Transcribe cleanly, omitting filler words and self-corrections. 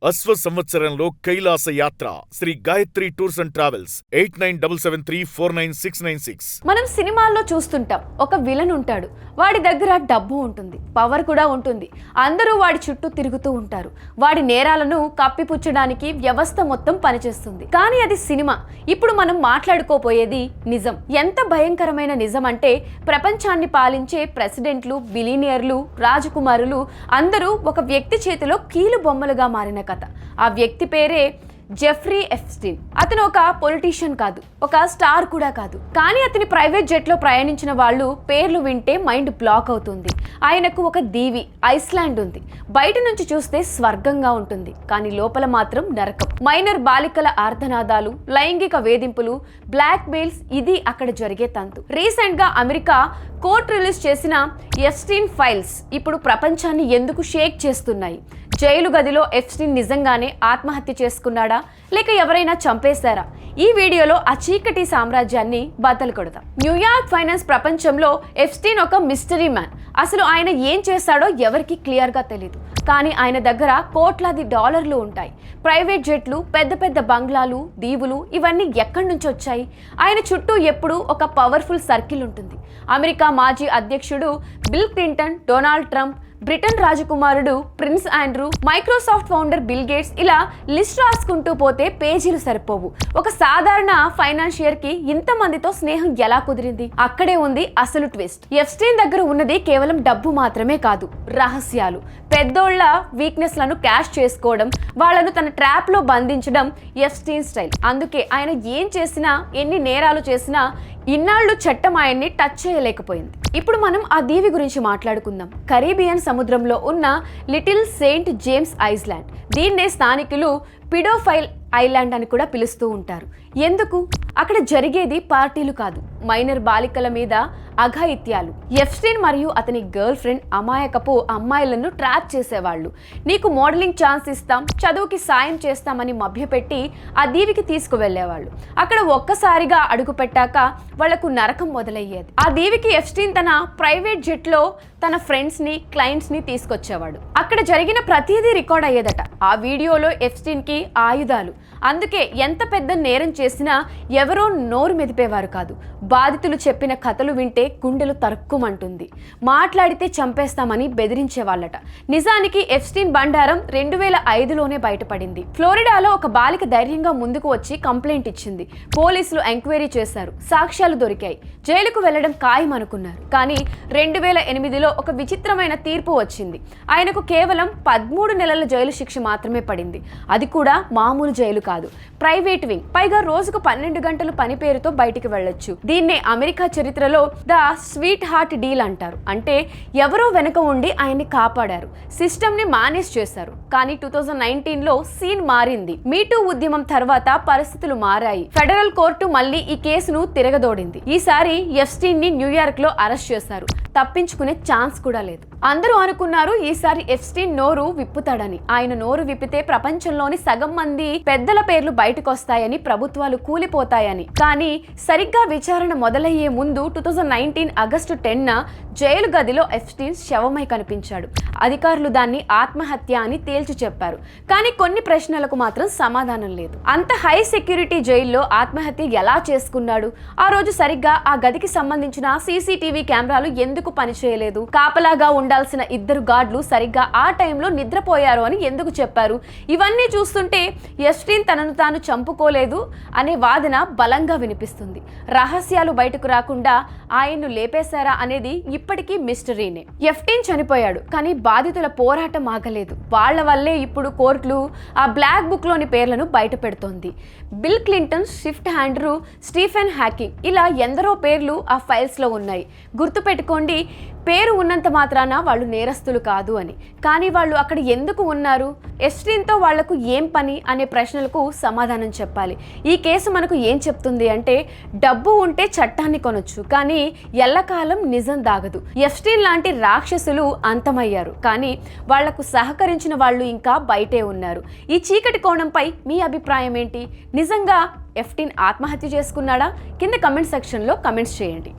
అశ్వ సంవత్సరంలో కైలాస యాత్ర Sri Gayatri tours and travels 8977349696. మనం సినిమాల్లో చూస్తుంటాం, ఒక విలన్ ఉంటాడు, వాడి దగ్గర డబ్బు ఉంటుంది, పవర్ కూడా ఉంటుంది, అందరూ వాడి చుట్టూ తిరుగుతూ ఉంటారు. వాడి నేరాలను కప్పిపుచ్చడానికి వ్యవస్థ మొత్తం పనిచేస్తుంది. కానీ అది సినిమా. ఇప్పుడు మనం మాట్లాడుకోపోయేది నిజం. ఎంత భయంకరమైన నిజం అంటే ప్రపంచాన్ని పాలించే ప్రెసిడెంట్లు, బిలినియర్లు, రాజకుమారులు అందరూ ఒక వ్యక్తి చేతిలో కీలు బొమ్మలుగా మారిన కథ. ఆ వ్యక్తి పేరే జెఫ్రీ ఎప్స్టీన్. అతను ఒక పొలిటీషియన్ కాదు, ఒక స్టార్ కూడా కాదు. కానీ అతని ప్రైవేట్ జెట్ లో ప్రయాణించిన వాళ్ళు పేర్లు వింటే మైండ్ బ్లాక్ అవుతుంది. ఆయనకు ఒక దీవి ఐస్లాండ్ ఉంది. బయట నుంచి చూస్తే స్వర్గంగా ఉంటుంది, కానీ లోపల మాత్రం నరకం. మైనర్ బాలికల ఆర్తనాదాలు, లైంగిక వేధింపులు, బ్లాక్ మెయిల్స్, ఇది అక్కడ జరిగే తంతు. రీసెంట్ గా అమెరికా కోర్టు రిలీజ్ చేసిన ఎప్స్టీన్ ఫైల్స్ ఇప్పుడు ప్రపంచాన్ని ఎందుకు షేక్ చేస్తున్నాయి? జైలు గదిలో ఎప్స్టీన్ నిజంగానే ఆత్మహత్య చేసుకున్నాడా, లేక ఎవరైనా చంపేశారా? ఈ వీడియోలో ఆ చీకటి సామ్రాజ్యాన్ని బద్దలు కొడతాం. న్యూయార్క్ ఫైనాన్స్ ప్రపంచంలో ఎప్స్టీన్ ఒక మిస్టరీ మ్యాన్. అసలు ఆయన ఏం చేశాడో ఎవరికి క్లియర్గా తెలియదు. కానీ ఆయన దగ్గర కోట్లాది డాలర్లు ఉంటాయి. ప్రైవేట్ జెట్లు, పెద్ద పెద్ద బంగ్లాలు, దీవులు, ఇవన్నీ ఎక్కడి నుంచి వచ్చాయి? ఆయన చుట్టూ ఎప్పుడూ ఒక పవర్ఫుల్ సర్కిల్ ఉంటుంది. అమెరికా మాజీ అధ్యక్షుడు Bill Clinton, Donald Trump, Britain రాజకుమారుడు prince Andrew, Microsoft founder Bill Gates, ఇలా లిస్ట్ రాసుకుంటూ పోతే పేజీలు సరిపోవు. ఒక సాధారణ ఫైనాన్షియర్ కి ఇంతమందితో స్నేహం ఎలా కుదిరింది? అక్కడే ఉంది అసలు ట్విస్ట్. ఎప్స్టీన్ దగ్గర ఉన్నది కేవలం డబ్బు మాత్రమే కాదు, రహస్యాలు. పెద్దోళ్ల వీక్నెస్ లను క్యాష్ చేసుకోవడం, వాళ్ళను తన ట్రాప్ లో బంధించడం ఎప్స్టీన్ స్టైల్. అందుకే ఆయన ఏం చేసినా, ఎన్ని నేరాలు చేసినా ఇన్నాళ్లు చట్టం ఆయన్ని టచ్ చేయలేకపోయింది. ఇప్పుడు మనం ఆ దీవి గురించి మాట్లాడుకుందాం. కరీబియన్ సముద్రంలో ఉన్న లిటిల్ సెయింట్ జేమ్స్ ఐస్లాండ్. దీన్నే స్థానికులు పిడోఫైల్ ఐలాండ్ అని కూడా పిలుస్తూ ఉంటారు. ఎందుకు? అక్కడ జరిగేది పార్టీలు కాదు, మైనర్ బాలికల మీద అఘాయిత్యాలు. ఎప్స్టీన్ మరియు అతని గర్ల్ ఫ్రెండ్ అమాయకపు అమ్మాయిలను ట్రాప్ చేసేవాళ్ళు. నీకు మోడలింగ్ ఛాన్స్ ఇస్తాం, చదువుకి సాయం చేస్తామని మభ్యపెట్టి ఆ దీవికి తీసుకువెళ్లేవాళ్ళు. అక్కడ ఒక్కసారిగా అడుగు పెట్టాక వాళ్లకు నరకం మొదలయ్యేది. ఆ దీవికి ఎప్స్టీన్ తన ప్రైవేట్ జెట్ లో తన ఫ్రెండ్స్ ని, క్లయింట్స్ ని తీసుకొచ్చేవాడు. అక్కడ జరిగిన ప్రతిదీ రికార్డ్ అయ్యేదట. ఆ వీడియోలో ఎప్స్టీన్ కి ఆయుధాలు. అందుకే ఎంత పెద్ద నేరం చేసినా ఎవరో నోరు మెదిపేవారు కాదు. బాధితులు చెప్పిన కథలు వింటే గుండెలు తరుక్కుమంటుంది. మాట్లాడితే చంపేస్తామని బెదిరించేవాళ్ళట. నిజానికి ఎప్స్టీన్ బండారం 2005లోనే బయటపడింది. ఫ్లోరిడాలో ఒక బాలిక ధైర్యంగా ముందుకు వచ్చి కంప్లైంట్ ఇచ్చింది. పోలీసులు ఎంక్వైరీ చేశారు, సాక్ష్యాలు దొరికాయి. జైలుకు వెళ్లడం ఖాయం అనుకున్నారు. కానీ 2008లో ఒక విచిత్రమైన తీర్పు వచ్చింది. ఆయనకు కేవలం 13 నెలల జైలు శిక్ష మాత్రమే పడింది. అది కూడా మామూలు జైలు కాదు, ప్రైవేట్ వింగ్. పైగా రోజుకు 12 గంటలు పని పేరుతో బయటికి వెళ్ళొచ్చు. దీన్నే అమెరికా చరిత్రలో ద స్వీట్ హార్ట్ డీల్ అంటారు. అంటే ఎవరో వెనక ఉండి ఆయన్ని కాపాడారు, సిస్టమ్ ని మేనేజ్ చేశారు. కానీ 2019లో సీన్ మారింది. మీటూ ఉద్యమం తర్వాత పరిస్థితులు మారాయి. ఫెడరల్ కోర్టు మళ్ళీ ఈ కేసును తిరగదోడింది. ఈసారి ఎప్స్టీన్ ని న్యూయార్క్ లో అరెస్ట్ చేశారు. తప్పించుకునే ఛాన్స్ కూడా లేదు. అందరూ అనుకున్నారు ఈసారి ఎప్స్టీన్ నోరు విప్పుతాడని. ఆయన నోరు విప్పితే ప్రపంచంలోని సగం మంది పెద్దల పేర్లు బయటకు వస్తాయని, ప్రభుత్వాలు కూలిపోతాయని. కానీ సరిగ్గా విచారణ మొదలయ్యే ముందు 2019 ఆగస్టు 10న జైలు గదిలో ఎప్స్టీన్ శవమై కనిపించాడు. అధికారులు దాన్ని ఆత్మహత్య అని తేల్చి చెప్పారు. కానీ కొన్ని ప్రశ్నలకు మాత్రం సమాధానం లేదు. అంత హై సెక్యూరిటీ జైల్లో ఆత్మహత్య ఎలా చేసుకున్నాడు? ఆ రోజు సరిగ్గా ఆ గదికి సంబంధించిన సీసీటీవీ కెమెరాలు ఎందుకు పనిచేయలేదు? కాపలాగా ఉండాల్సిన 2 గార్డులు సరిగ్గా ఆ టైంలో నిద్రపోయారు అని ఎందుకు చెప్పారు? ఇవన్నీ చూస్తుంటే ఎప్స్టీన్ తనను తాను చంపుకోలేదు అనే వాదన బలంగా వినిపిస్తుంది. రహస్యాలు బయటకు రాకుండా ఆయన్ను లేపేశారా అనేది ఇప్పటికీ మిస్టరీనే. ఎప్స్టీన్ చనిపోయాడు, కానీ బాధితుల పోరాటం ఆగలేదు. వాళ్ల వల్లే ఇప్పుడు కోర్టులు ఆ బ్లాక్ బుక్ లోని పేర్లను బయట పెడుతోంది. Bill Clinton, Swift Andrew, Stephen Hawking, ఇలా ఎందరో పేర్లు ఆ ఫైల్స్ లో ఉన్నాయి. గుర్తుపెట్టుకోండి, పేరు ఉన్నంత మాత్రాన వాళ్ళు నేరస్తులు కాదు అని. కానీ వాళ్ళు అక్కడ ఎందుకు ఉన్నారు? ఎప్స్టీన్తో వాళ్లకు ఏం పని అనే ప్రశ్నలకు సమాధానం చెప్పాలి. ఈ కేసు మనకు ఏం చెప్తుంది అంటే, డబ్బు ఉంటే చట్టాన్ని కొనొచ్చు, కానీ ఎల్లకాలం నిజం దాగదు. ఎప్స్టీన్ లాంటి రాక్షసులు అంతమయ్యారు, కానీ వాళ్లకు సహకరించిన వాళ్ళు ఇంకా బయటే ఉన్నారు. ఈ చీకటి కోణంపై మీ అభిప్రాయం ఏంటి? నిజంగా ఎప్స్టీన్ ఆత్మహత్య చేసుకున్నాడా? కింద కమెంట్ సెక్షన్లో కమెంట్స్ చేయండి.